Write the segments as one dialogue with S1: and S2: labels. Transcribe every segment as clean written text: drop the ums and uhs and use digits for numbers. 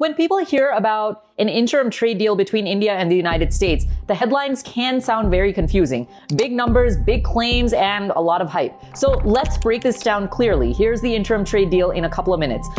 S1: When people hear about an interim trade deal between India and the United States, the headlines can sound very confusing. Big numbers, big claims, and a lot of hype. So let's break this down clearly. Here's the interim trade deal in a couple of minutes.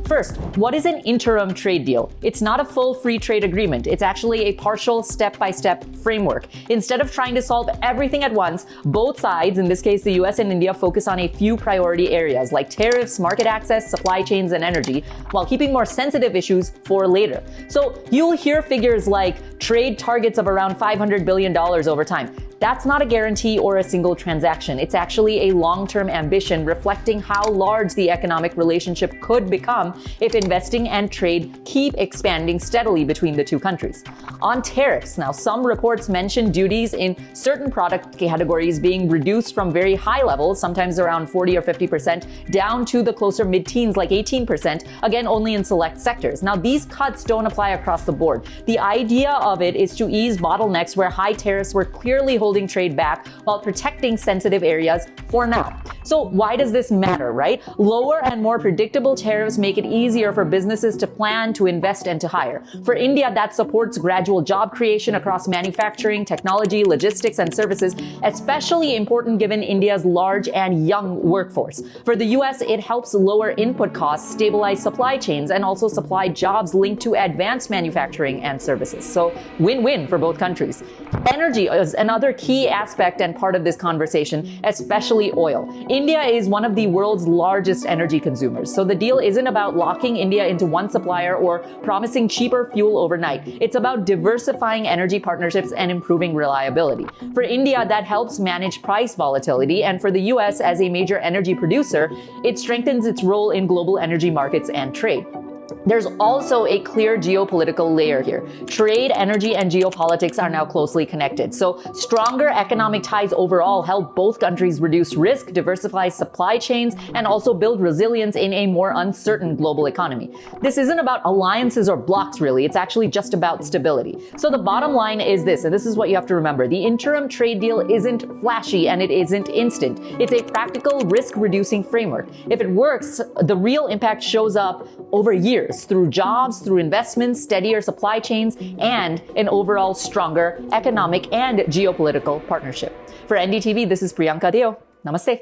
S1: First, what is an interim trade deal? It's not a full free trade agreement. It's actually a partial step-by-step framework. Instead of trying to solve everything at once, both sides, in this case the US and India, focus on a few priority areas like tariffs, market access, supply chains, and energy, while keeping more sensitive issues for later. So you'll hear figures like trade targets of around $500 billion over time. That's not a guarantee or a single transaction. It's actually a long-term ambition reflecting how large the economic relationship could become if investing and trade keep expanding steadily between the two countries. On tariffs, now some reports mention duties in certain product categories being reduced from very high levels, sometimes around 40 or 50%, down to the closer mid-teens like 18%, again only in select sectors. Now these cuts don't apply across the board. The idea of it is to ease bottlenecks where high tariffs were clearly holding trade back while protecting sensitive areas for now. So why does this matter, right? Lower and more predictable tariffs make it easier for businesses to plan, to invest, and to hire. For India, that supports gradual job creation across manufacturing, technology, logistics, and services, especially important given India's large and young workforce. For the US, it helps lower input costs, stabilize supply chains, and also supply jobs linked to advanced manufacturing and services. So win-win for both countries. Energy is another key aspect and part of this conversation, especially oil. India is one of the world's largest energy consumers, so the deal isn't about locking India into one supplier or promising cheaper fuel overnight. It's about diversifying energy partnerships and improving reliability. For India, that helps manage price volatility, and for the US, as a major energy producer, it strengthens its role in global energy markets and trade. There's also a clear geopolitical layer here. Trade, energy, and geopolitics are now closely connected. So stronger economic ties overall help both countries reduce risk, diversify supply chains, and also build resilience in a more uncertain global economy. This isn't about alliances or blocks, really. It's actually just about stability. So the bottom line is this, and this is what you have to remember. The interim trade deal isn't flashy and it isn't instant. It's a practical, risk-reducing framework. If it works, the real impact shows up over years, through jobs, through investments, steadier supply chains, and an overall stronger economic and geopolitical partnership. For NDTV, this is Priyanka Deo. Namaste.